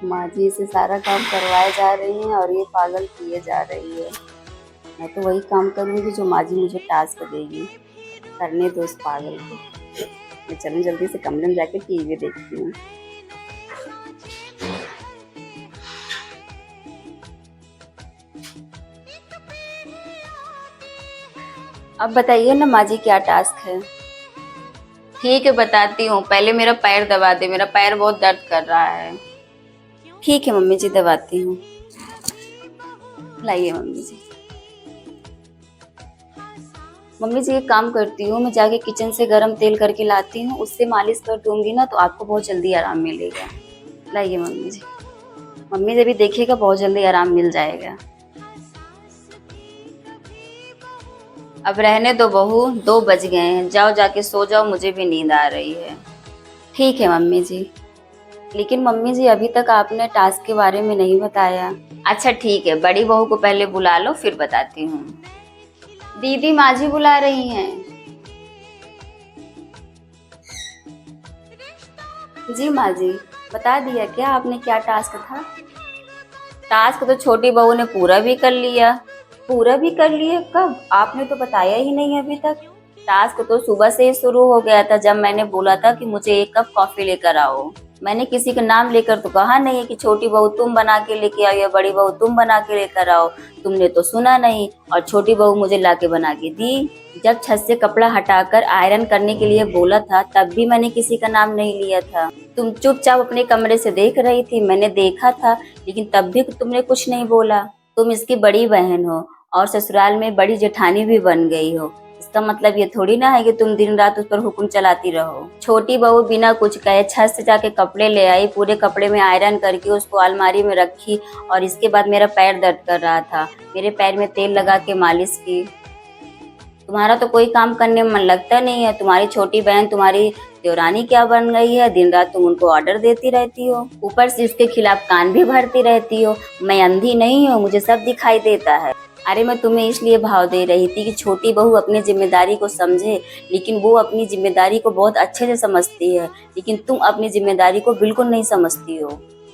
माँ जी से सारा काम करवाए जा रही हैं और ये पागल किए जा रही है। मैं तो वही काम करूँगी जो माँ जी मुझे टास्क देगी। करने दो उस पागल को। मैं चलूँ जल्दी से कमरे में जाके टीवी देखती हूँ। अब बताइए ना माँ जी क्या टास्क है। ठीक है, बताती हूँ। पहले मेरा पैर दबा दे, मेरा पैर बहुत दर्द कर रहा है। ठीक है मम्मी जी, दबाती हूँ। लाइए मम्मी जी। मम्मी जी एक काम करती हूँ, मैं जाके किचन से गरम तेल करके लाती हूँ, उससे मालिश कर दूंगी ना तो आपको बहुत जल्दी आराम मिलेगा। लाइए मम्मी जी। मम्मी जी भी देखिएगा, बहुत जल्दी आराम मिल जाएगा। अब रहने दो बहू, 2 बज गए हैं। जाओ जाके सो जाओ, मुझे भी नींद आ रही है। ठीक है मम्मी जी। लेकिन मम्मी जी अभी तक आपने टास्क के बारे में नहीं बताया। अच्छा ठीक है, बड़ी बहू को पहले बुला लो, फिर बताती हूँ। दीदी, माँ जी बुला रही हैं। जी माँ जी, बता दिया क्या आपने क्या टास्क था? टास्क तो छोटी बहू ने पूरा भी कर लिया। पूरा भी कर लिए? कब? आपने तो बताया ही नहीं अभी तक। टास्क तो सुबह से ही शुरू हो गया था, जब मैंने बोला था कि मुझे 1 कप कॉफी लेकर आओ। मैंने किसी का नाम लेकर तो कहा नहीं है कि छोटी बहू तुम बना के लेके आओ या बड़ी बहू तुम बना के लेकर आओ। तुमने तो सुना नहीं और छोटी बहू मुझे लाके बना के दी। जब छत से कपड़ा हटाकर आयरन करने के लिए बोला था तब भी मैंने किसी का नाम नहीं लिया था। तुम चुपचाप अपने कमरे से देख रही थी, मैंने देखा था, लेकिन तब भी तुमने कुछ नहीं बोला। तुम इसकी बड़ी बहन हो और ससुराल में बड़ी जेठानी भी बन गई हो। इसका मतलब ये थोड़ी ना है कि तुम दिन रात उस पर हुक्म चलाती रहो। छोटी बहू बिना कुछ कहे छत से जाके कपड़े ले आई, पूरे कपड़े में आयरन करके उसको अलमारी में रखी और इसके बाद मेरा पैर दर्द कर रहा था, मेरे पैर में तेल लगा के मालिश की। तुम्हारा तो कोई काम करने में मन लगता नहीं है। तुम्हारी छोटी बहन तुम्हारी देवरानी क्या बन गई है, दिन रात तुम उनको ऑर्डर देती रहती हो, ऊपर से इसके खिलाफ कान भी भरती रहती हो। मैं अंधी नहीं हूँ, मुझे सब दिखाई देता है। अरे मैं तुम्हें इसलिए भाव दे रही थी कि छोटी बहू अपनी जिम्मेदारी को समझे, लेकिन वो अपनी जिम्मेदारी को बहुत अच्छे से समझती है, लेकिन तुम अपनी जिम्मेदारी को बिल्कुल नहीं समझती हो।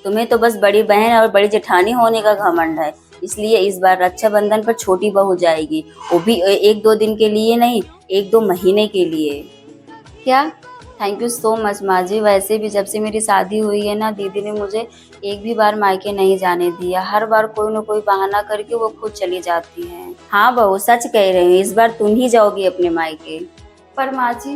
तुम्हें तो बस बड़ी बहन और बड़ी जेठानी होने का घमंड है, इसलिए इस बार रक्षाबंधन पर छोटी बहू जाएगी, वो भी 1-2 दिन के लिए नहीं, 1-2 महीने के लिए। क्या? थैंक यू सो मच माँ जी। वैसे भी जब से मेरी शादी हुई है ना, दीदी ने मुझे एक भी बार मायके नहीं जाने दिया। हर बार कोई न कोई बहाना करके वो खुद चली जाती हैं। हाँ बहू, सच कह रही हूँ, इस बार तुम ही जाओगी अपने मायके। पर माँ जी।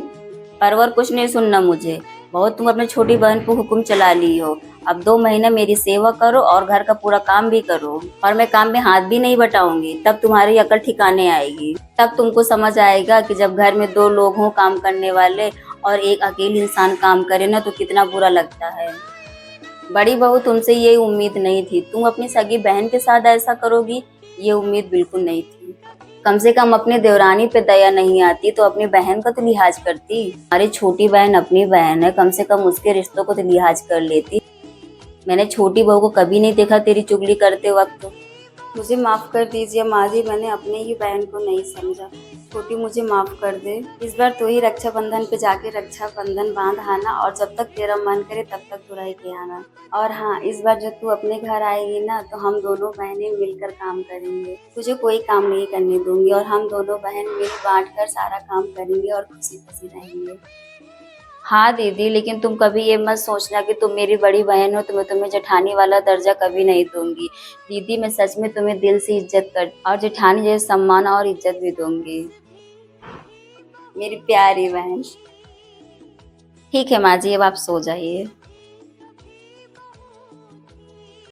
परवर कुछ नहीं सुनना मुझे। बहुत तुम अपने छोटी बहन को हुक्म चला ली हो। अब 2 महीने मेरी सेवा करो और घर का पूरा काम भी करो, और मैं काम में हाथ भी नहीं बटाऊंगी, तब तुम्हारी अकल ठिकाने आएगी। तब तुमको समझ आएगा कि जब घर में 2 लोग हों काम करने वाले और एक अकेली इंसान काम करे ना तो कितना बुरा लगता है। बड़ी बहू, तुमसे ये उम्मीद नहीं थी, तुम अपनी सगी बहन के साथ ऐसा करोगी, ये उम्मीद बिल्कुल नहीं थी। कम से कम अपने देवरानी पे दया नहीं आती तो अपनी बहन का तो लिहाज करती। हमारी छोटी बहन अपनी बहन है, कम से कम उसके रिश्तों को तो लिहाज कर लेती। मैंने छोटी बहू को कभी नहीं देखा तेरी चुगली करते वक्त। मुझे माफ़ कर दीजिए माँ जी, मैंने अपने ही बहन को नहीं समझा। छोटी मुझे माफ़ कर दे। इस बार तू ही रक्षाबंधन पे जाके रक्षाबंधन बांध आना और जब तक तेरा मन करे तब तक तू रह के आना। और हाँ, इस बार जब तू अपने घर आएगी ना तो हम दोनों बहनें मिलकर काम करेंगे। तुझे कोई काम नहीं करने दूंगी और हम दोनों बहन मिल बांट कर सारा काम करेंगे और खुशी खुशी रहेंगे। हाँ दीदी, लेकिन तुम कभी ये मत सोचना कि तुम मेरी बड़ी बहन हो तो मैं तुम्हें जेठानी वाला दर्जा कभी नहीं दूंगी। दीदी, मैं सच में तुम्हें दिल से इज्जत कर और जेठानी जैसे सम्मान और इज्जत भी दूंगी। मेरी प्यारी बहन। ठीक है माँ जी, अब आप सो जाइए।